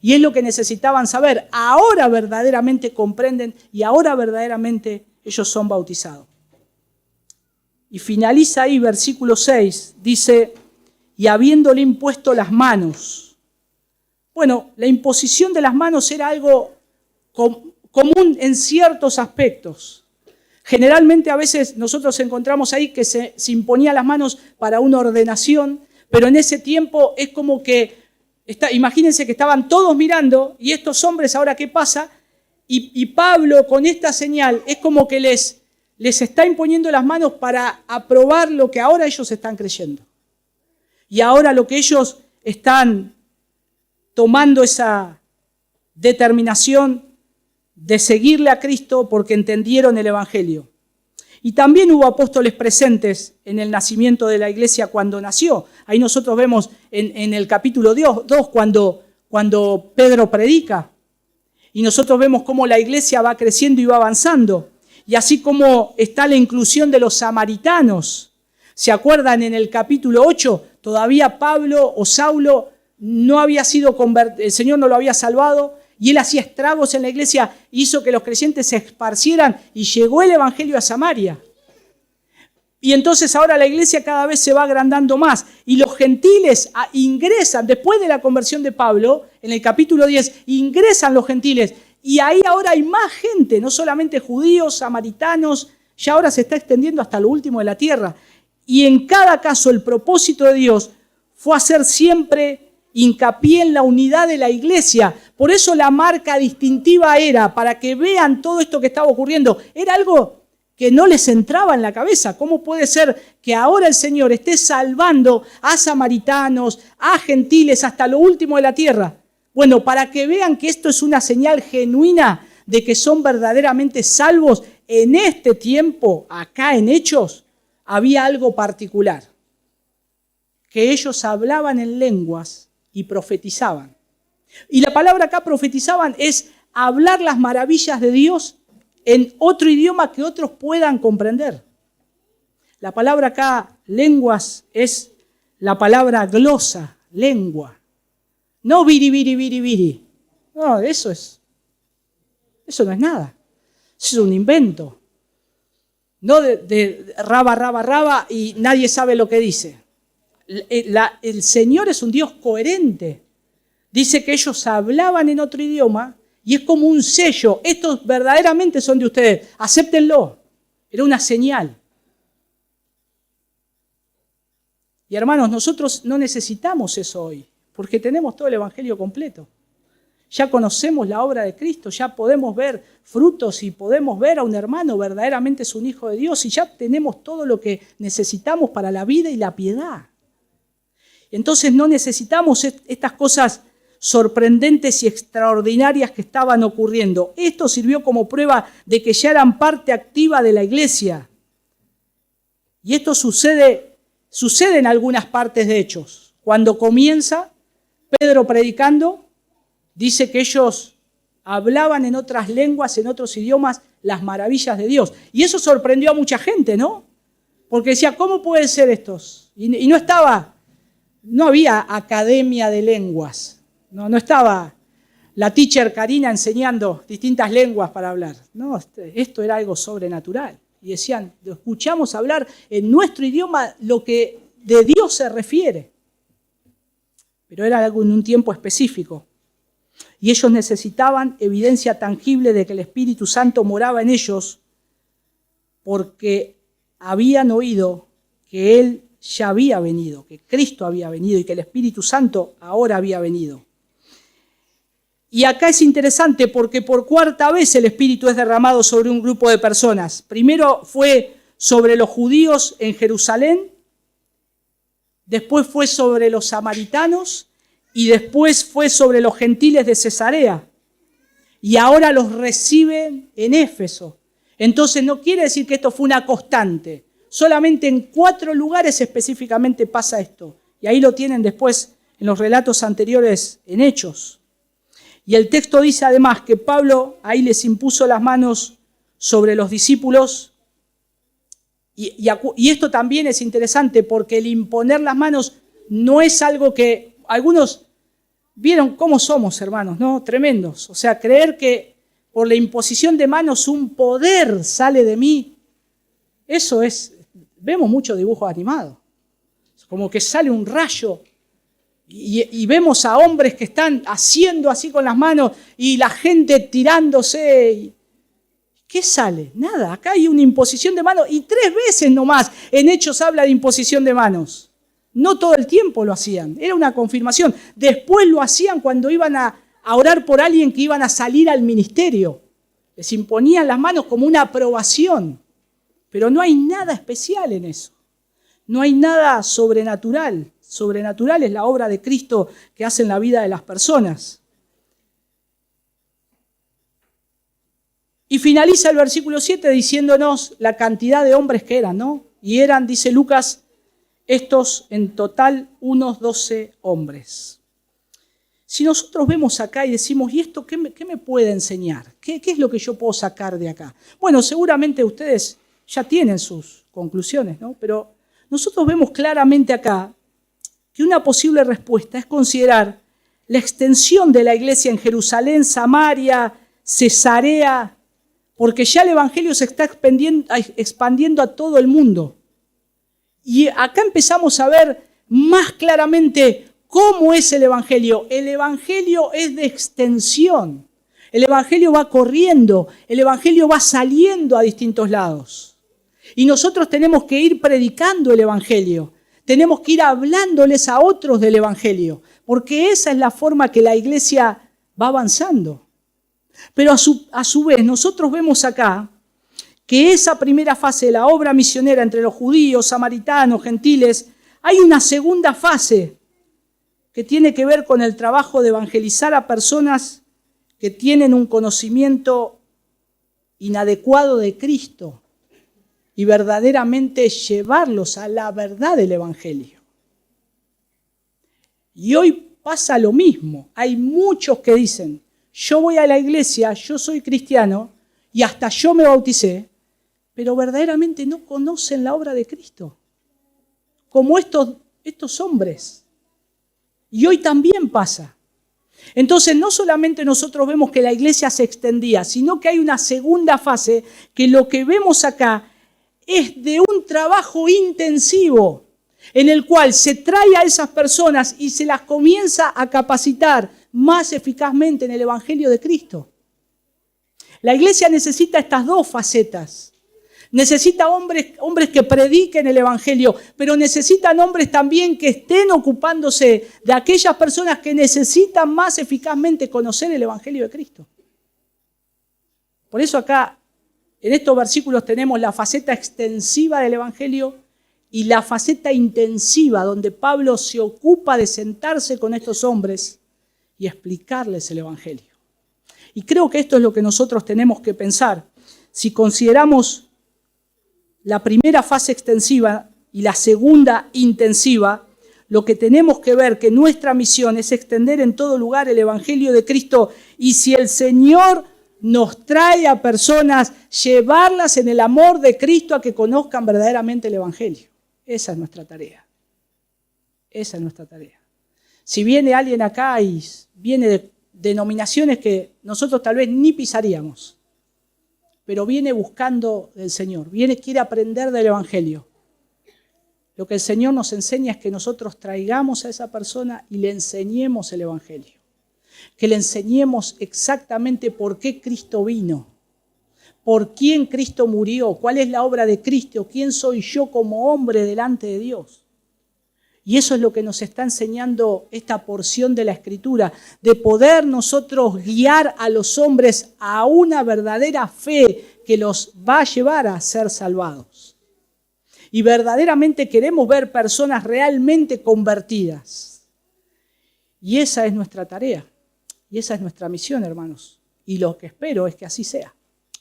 Y es lo que necesitaban saber. Ahora verdaderamente comprenden y ahora verdaderamente ellos son bautizados. Y finaliza ahí versículo 6, dice, y habiéndole impuesto las manos. Bueno, la imposición de las manos era algo común en ciertos aspectos. Generalmente a veces nosotros encontramos ahí que se imponía las manos para una ordenación, pero en ese tiempo es como que, imagínense que estaban todos mirando y estos hombres ahora qué pasa, y Pablo con esta señal es como que les está imponiendo las manos para aprobar lo que ahora ellos están creyendo. Y ahora lo que ellos están tomando esa determinación de seguirle a Cristo porque entendieron el Evangelio. Y también hubo apóstoles presentes en el nacimiento de la iglesia cuando nació. Ahí nosotros vemos en el capítulo 2 cuando Pedro predica. Y nosotros vemos cómo la iglesia va creciendo y va avanzando. Y así como está la inclusión de los samaritanos. ¿Se acuerdan en el capítulo 8? Todavía Pablo o Saulo no había sido convertido, el Señor no lo había salvado. Y él hacía estragos en la iglesia, hizo que los creyentes se esparcieran y llegó el evangelio a Samaria. Y entonces ahora la iglesia cada vez se va agrandando más. Y los gentiles ingresan, después de la conversión de Pablo, en el capítulo 10, ingresan los gentiles. Y ahí ahora hay más gente, no solamente judíos, samaritanos, ya ahora se está extendiendo hasta lo último de la tierra. Y en cada caso el propósito de Dios fue hacer siempre hincapié en la unidad de la iglesia. Por eso la marca distintiva era, para que vean todo esto que estaba ocurriendo, era algo que no les entraba en la cabeza. ¿Cómo puede ser que ahora el Señor esté salvando a samaritanos, a gentiles, hasta lo último de la tierra? Bueno, para que vean que esto es una señal genuina de que son verdaderamente salvos, en este tiempo, acá en Hechos, había algo particular. Que ellos hablaban en lenguas y profetizaban. Y la palabra acá profetizaban es hablar las maravillas de Dios en otro idioma que otros puedan comprender. La palabra acá, lenguas, es la palabra glosa, lengua. No viri. No, eso no es nada. Eso es un invento. No de raba y nadie sabe lo que dice. El Señor es un Dios coherente. Dice que ellos hablaban en otro idioma y es como un sello. Estos verdaderamente son de ustedes. Acéptenlo. Era una señal. Y hermanos, nosotros no necesitamos eso hoy, porque tenemos todo el Evangelio completo. Ya conocemos la obra de Cristo, ya podemos ver frutos y podemos ver a un hermano verdaderamente es un hijo de Dios y ya tenemos todo lo que necesitamos para la vida y la piedad. Entonces no necesitamos estas cosas sorprendentes y extraordinarias que estaban ocurriendo. Esto sirvió como prueba de que ya eran parte activa de la iglesia. Y esto sucede en algunas partes de Hechos. Cuando comienza Pedro predicando, dice que ellos hablaban en otras lenguas, en otros idiomas, las maravillas de Dios. Y eso sorprendió a mucha gente, ¿no? Porque decía, ¿cómo pueden ser estos? Y no había academia de lenguas. No estaba la teacher Karina enseñando distintas lenguas para hablar. No, esto era algo sobrenatural. Y decían, escuchamos hablar en nuestro idioma lo que de Dios se refiere. Pero era algo en un tiempo específico. Y ellos necesitaban evidencia tangible de que el Espíritu Santo moraba en ellos porque habían oído que Él ya había venido, que Cristo había venido y que el Espíritu Santo ahora había venido. Y acá es interesante porque por cuarta vez el Espíritu es derramado sobre un grupo de personas. Primero fue sobre los judíos en Jerusalén, después fue sobre los samaritanos y después fue sobre los gentiles de Cesarea. Y ahora los reciben en Éfeso. Entonces no quiere decir que esto fue una constante. Solamente en 4 lugares específicamente pasa esto. Y ahí lo tienen después en los relatos anteriores en Hechos. Y el texto dice además que Pablo ahí les impuso las manos sobre los discípulos. Y esto también es interesante porque el imponer las manos no es algo que algunos vieron cómo somos, hermanos, ¿no? Tremendos. O sea, creer que por la imposición de manos un poder sale de mí. Eso es, vemos muchos dibujos animados. Como que sale un rayo y vemos a hombres que están haciendo así con las manos y la gente tirándose. ¿Qué sale? Nada, acá hay una imposición de manos y 3 veces nomás en Hechos habla de imposición de manos. No todo el tiempo lo hacían, era una confirmación. Después lo hacían cuando iban a orar por alguien que iban a salir al ministerio. Les imponían las manos como una aprobación. Pero no hay nada especial en eso. No hay nada sobrenatural. Sobrenatural es la obra de Cristo que hace en la vida de las personas. Y finaliza el versículo 7 diciéndonos la cantidad de hombres que eran, ¿no? Y eran, dice Lucas, estos en total unos 12 hombres. Si nosotros vemos acá y decimos, ¿y esto qué me puede enseñar? ¿Qué es lo que yo puedo sacar de acá? Bueno, seguramente ustedes ya tienen sus conclusiones, ¿no? Pero nosotros vemos claramente acá que una posible respuesta es considerar la extensión de la iglesia en Jerusalén, Samaria, Cesarea, porque ya el evangelio se está expandiendo a todo el mundo. Y acá empezamos a ver más claramente cómo es el evangelio. El evangelio es de extensión. El evangelio va corriendo, el evangelio va saliendo a distintos lados. Y nosotros tenemos que ir predicando el evangelio. Tenemos que ir hablándoles a otros del evangelio, porque esa es la forma que la iglesia va avanzando. Pero a su vez nosotros vemos acá que esa primera fase de la obra misionera entre los judíos, samaritanos, gentiles, hay una segunda fase que tiene que ver con el trabajo de evangelizar a personas que tienen un conocimiento inadecuado de Cristo y verdaderamente llevarlos a la verdad del evangelio. Y hoy pasa lo mismo. Hay muchos que dicen, yo voy a la iglesia, yo soy cristiano y hasta yo me bauticé, pero verdaderamente no conocen la obra de Cristo, como estos hombres. Y hoy también pasa. Entonces no solamente nosotros vemos que la iglesia se extendía, sino que hay una segunda fase que lo que vemos acá es de un trabajo intensivo en el cual se trae a esas personas y se las comienza a capacitar más eficazmente en el evangelio de Cristo. La iglesia necesita estas 2 facetas. Necesita hombres que prediquen el evangelio, pero necesitan hombres también que estén ocupándose de aquellas personas que necesitan más eficazmente conocer el evangelio de Cristo. Por eso acá, en estos versículos tenemos la faceta extensiva del evangelio y la faceta intensiva, donde Pablo se ocupa de sentarse con estos hombres y explicarles el evangelio. Y creo que esto es lo que nosotros tenemos que pensar. Si consideramos la primera fase extensiva y la segunda intensiva, lo que tenemos que ver que nuestra misión es extender en todo lugar el evangelio de Cristo, y si el Señor nos trae a personas, llevarlas en el amor de Cristo a que conozcan verdaderamente el evangelio. Esa es nuestra tarea. Esa es nuestra tarea. Si viene alguien acá y viene de denominaciones que nosotros tal vez ni pisaríamos, pero viene buscando del Señor, quiere aprender del evangelio. Lo que el Señor nos enseña es que nosotros traigamos a esa persona y le enseñemos el evangelio. Que le enseñemos exactamente por qué Cristo vino, por quién Cristo murió, cuál es la obra de Cristo, quién soy yo como hombre delante de Dios. Y eso es lo que nos está enseñando esta porción de la Escritura, de poder nosotros guiar a los hombres a una verdadera fe que los va a llevar a ser salvados. Y verdaderamente queremos ver personas realmente convertidas. Y esa es nuestra tarea. Y esa es nuestra misión, hermanos. Y lo que espero es que así sea.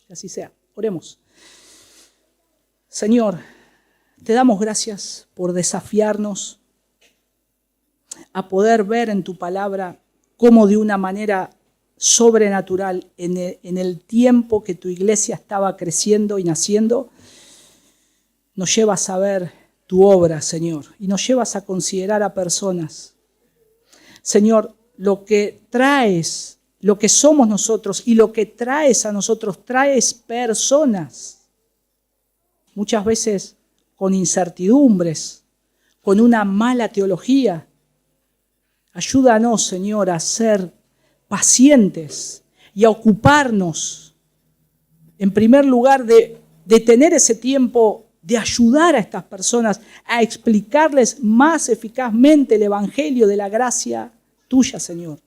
Que así sea. Oremos. Señor, te damos gracias por desafiarnos a poder ver en tu palabra cómo de una manera sobrenatural en el tiempo que tu iglesia estaba creciendo y naciendo, nos llevas a ver tu obra, Señor, y nos llevas a considerar a personas. Señor, lo que traes, lo que somos nosotros y lo que traes a nosotros, traes personas. Muchas veces con incertidumbres, con una mala teología. Ayúdanos, Señor, a ser pacientes y a ocuparnos, en primer lugar, de tener ese tiempo de ayudar a estas personas, a explicarles más eficazmente el evangelio de la gracia tuya, Señor.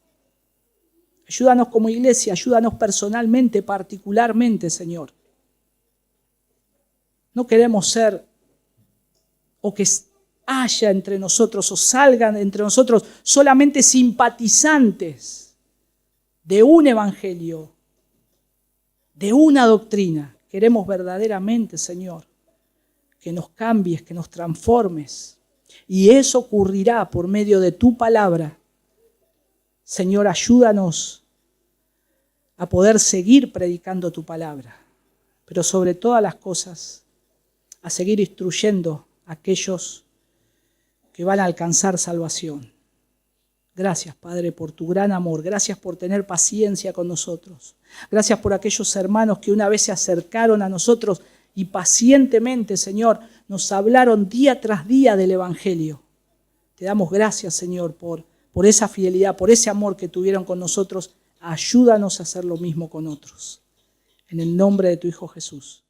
Ayúdanos como iglesia, ayúdanos personalmente, particularmente, Señor. No queremos ser o que haya entre nosotros o salgan entre nosotros solamente simpatizantes de un evangelio, de una doctrina. Queremos verdaderamente, Señor, que nos cambies, que nos transformes. Y eso ocurrirá por medio de tu palabra. Señor, ayúdanos a poder seguir predicando tu palabra, pero sobre todas las cosas, a seguir instruyendo a aquellos que van a alcanzar salvación. Gracias, Padre, por tu gran amor. Gracias por tener paciencia con nosotros. Gracias por aquellos hermanos que una vez se acercaron a nosotros y pacientemente, Señor, nos hablaron día tras día del Evangelio. Te damos gracias, Señor, por esa fidelidad, por ese amor que tuvieron con nosotros. Ayúdanos a hacer lo mismo con otros. En el nombre de tu Hijo Jesús.